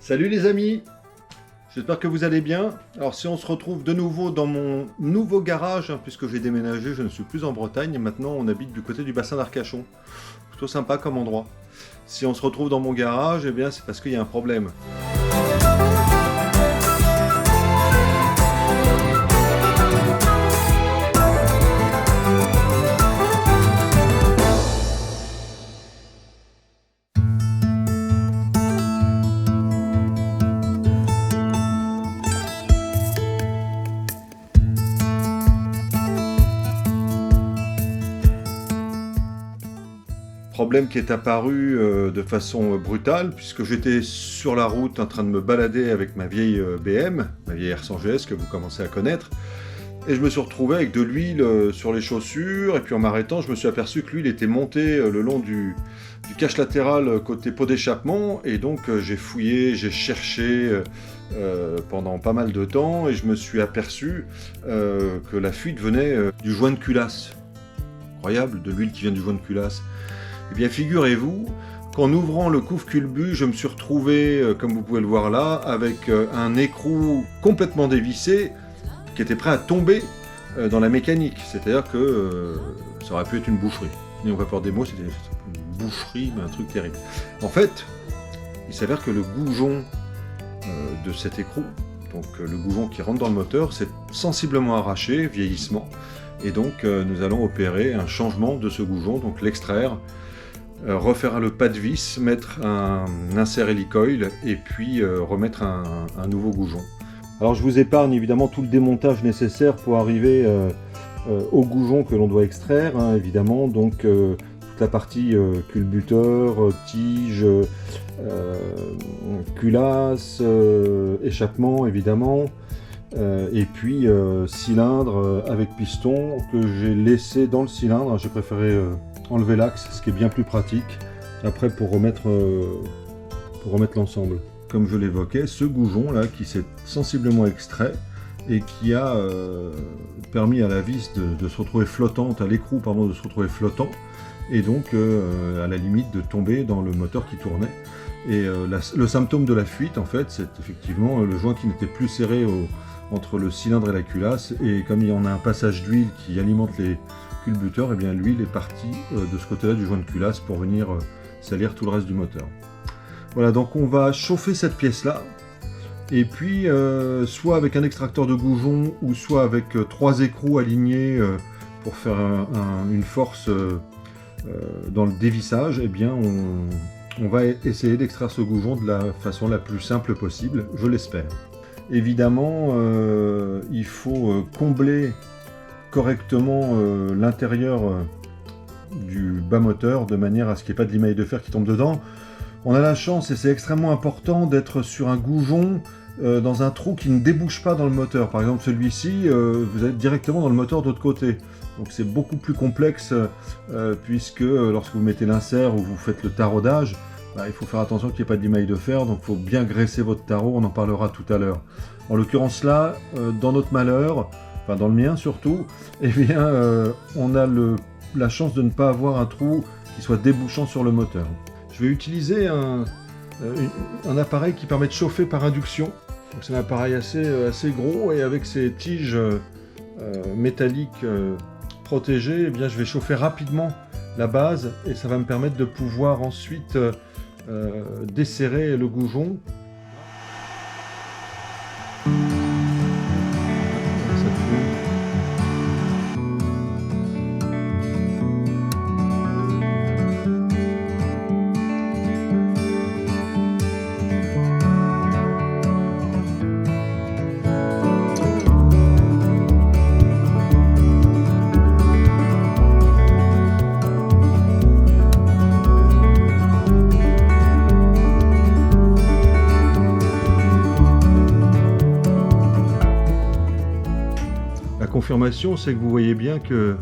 Salut les amis, j'espère que vous allez bien. Alors si on se retrouve de nouveau dans mon nouveau garage, puisque j'ai déménagé, je ne suis plus en Bretagne et maintenant on habite du côté du bassin d'Arcachon. Plutôt sympa comme endroit. Si on se retrouve dans mon garage, eh bien c'est parce qu'il y a un problème. Problème qui est apparu de façon brutale, puisque j'étais sur la route en train de me balader avec ma vieille BM, ma vieille R100 GS que vous commencez à connaître, et je me suis retrouvé avec de l'huile sur les chaussures, et puis en m'arrêtant, je me suis aperçu que l'huile était montée le long du cache latéral côté pot d'échappement, et donc j'ai fouillé, j'ai cherché pendant pas mal de temps, et je me suis aperçu que la fuite venait du joint de culasse. Incroyable, de l'huile qui vient du joint de culasse. Eh bien, figurez-vous qu'en ouvrant le couvre culbut, je me suis retrouvé, comme vous pouvez le voir là, avec un écrou complètement dévissé qui était prêt à tomber dans la mécanique. C'est-à-dire que ça aurait pu être une boucherie. Et on va peur des mots, c'était une boucherie, mais un truc terrible. En fait, il s'avère que le goujon de cet écrou, donc le goujon qui rentre dans le moteur, s'est sensiblement arraché, vieillissement. Et donc nous allons opérer un changement de ce goujon, donc l'extraire, refaire le pas de vis, mettre un insert hélicoil et puis remettre un nouveau goujon. Alors je vous épargne évidemment tout le démontage nécessaire pour arriver au goujon que l'on doit extraire, évidemment, donc toute la partie culbuteur, tige, culasse, échappement évidemment, et puis cylindre avec piston que j'ai laissé dans le cylindre. J'ai préféré enlever l'axe, ce qui est bien plus pratique après pour remettre l'ensemble. Comme je l'évoquais, ce goujon là qui s'est sensiblement extrait et qui a permis à la vis de se retrouver flottante, à l'écrou pardon, de se retrouver flottant, et donc à la limite de tomber dans le moteur qui tournait. Et le symptôme de la fuite en fait, c'est effectivement le joint qui n'était plus serré entre le cylindre et la culasse, et comme il y en a un passage d'huile qui alimente les culbuteurs, et bien l'huile est partie de ce côté-là du joint de culasse pour venir salir tout le reste du moteur. Voilà, donc on va chauffer cette pièce-là, et puis soit avec un extracteur de goujon, ou soit avec 3 écrous alignés pour faire une force dans le dévissage, et bien on va essayer d'extraire ce goujon de la façon la plus simple possible, je l'espère. Évidemment, il faut combler correctement l'intérieur du bas moteur de manière à ce qu'il n'y ait pas de limaille de fer qui tombe dedans. On a la chance, et c'est extrêmement important, d'être sur un goujon dans un trou qui ne débouche pas dans le moteur. Par exemple celui-ci, vous êtes directement dans le moteur de l'autre côté. Donc c'est beaucoup plus complexe puisque lorsque vous mettez l'insert ou vous faites le taraudage, il faut faire attention qu'il n'y ait pas de limaille de fer, donc il faut bien graisser votre tarot, on en parlera tout à l'heure. En l'occurrence là, dans notre malheur, enfin dans le mien surtout, eh bien on a la chance de ne pas avoir un trou qui soit débouchant sur le moteur. Je vais utiliser un appareil qui permet de chauffer par induction. Donc c'est un appareil assez gros, et avec ces tiges métalliques protégées, eh bien je vais chauffer rapidement la base, et ça va me permettre de pouvoir ensuite desserrer le goujon. Confirmation, c'est que vous voyez bien que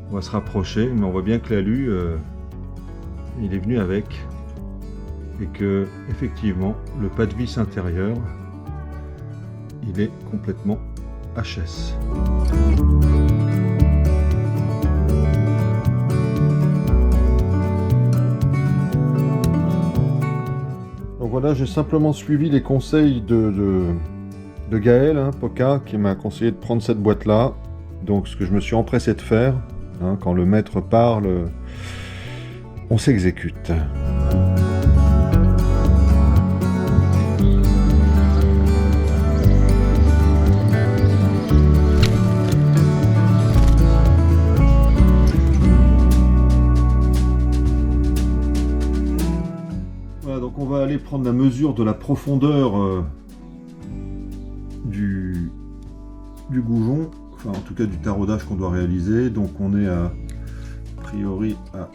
on va se rapprocher, mais on voit bien que l'alu il est venu avec, et que effectivement le pas de vis intérieur il est complètement HS. Donc voilà, j'ai simplement suivi les conseils de Gaël, hein, Poca, qui m'a conseillé de prendre cette boîte-là. Donc ce que je me suis empressé de faire, hein, quand le maître parle, on s'exécute. Voilà, donc on va aller prendre la mesure de la profondeur du goujon, enfin en tout cas du taraudage qu'on doit réaliser. Donc on est a priori à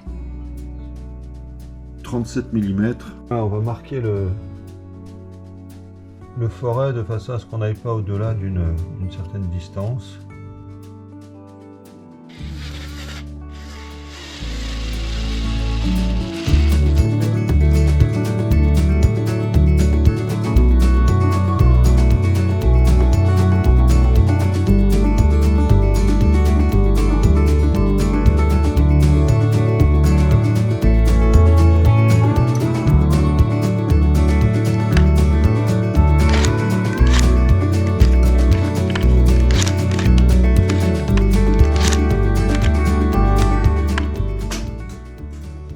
37 mm. Là, on va marquer le foret de façon à ce qu'on n'aille pas au-delà d'une certaine distance.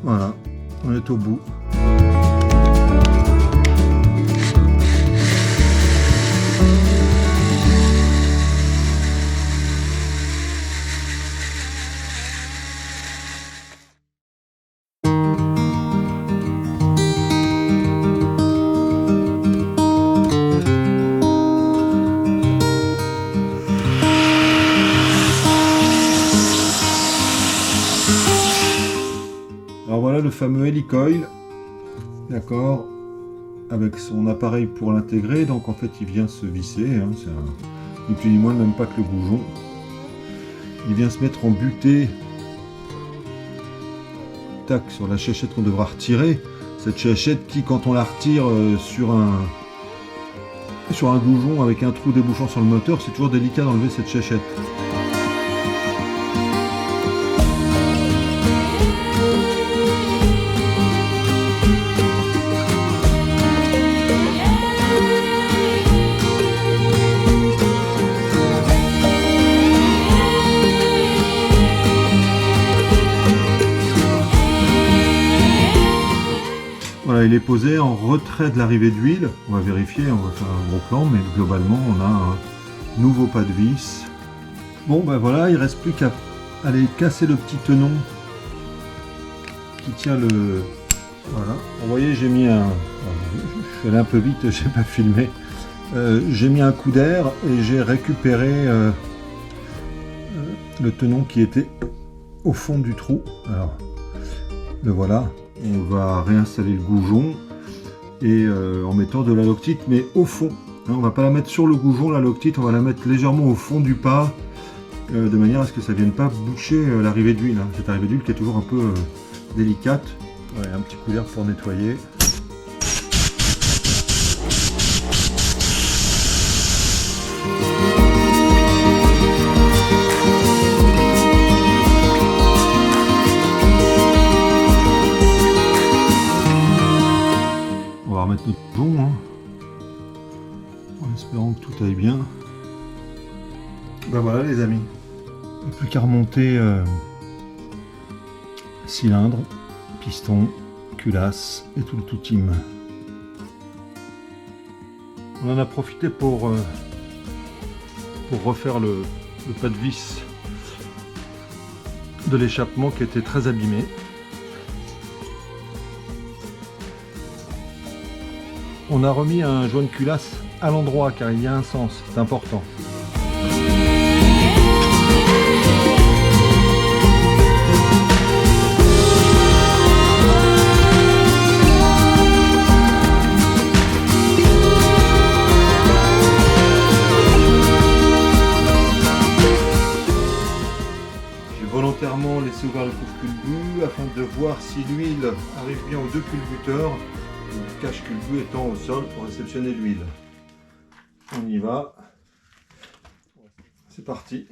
Voilà, on est au bout. Alors voilà le fameux hélicoil, d'accord, avec son appareil pour l'intégrer. Donc en fait il vient se visser, hein, c'est ni plus ni moins même pas que le goujon. Il vient se mettre en butée, tac, sur la chachette qu'on devra retirer. Cette chachette qui, quand on la retire sur un goujon avec un trou débouchant sur le moteur, c'est toujours délicat d'enlever cette chachette. Voilà, il est posé en retrait de l'arrivée d'huile. On va vérifier, on va faire un gros plan, mais globalement on a un nouveau pas de vis. Bon ben voilà, il reste plus qu'à aller casser le petit tenon qui tient le... Voilà, vous voyez, j'ai mis un... Je suis allé un peu vite, j'ai pas filmé. J'ai mis un coup d'air et j'ai récupéré le tenon qui était au fond du trou. Alors, le voilà. On va réinstaller le goujon et en mettant de la loctite, mais au fond. Hein, on va pas la mettre sur le goujon, la loctite, on va la mettre légèrement au fond du pas, de manière à ce que ça vienne pas boucher l'arrivée d'huile. Hein. Cette arrivée d'huile qui est toujours un peu délicate. Ouais, un petit coup d'air pour nettoyer. On va remettre notre goujon, hein, en espérant que tout aille bien. Ben voilà les amis, il n'y a plus qu'à remonter cylindre, piston, culasse et tout le tout team. On en a profité pour refaire le pas de vis de l'échappement qui était très abîmé. On a remis un joint de culasse à l'endroit car il y a un sens, c'est important. J'ai volontairement laissé ouvert le couvre-culbut afin de voir si l'huile arrive bien aux deux culbuteurs. Le cache-culbut étant au sol pour réceptionner l'huile. On y va. C'est parti.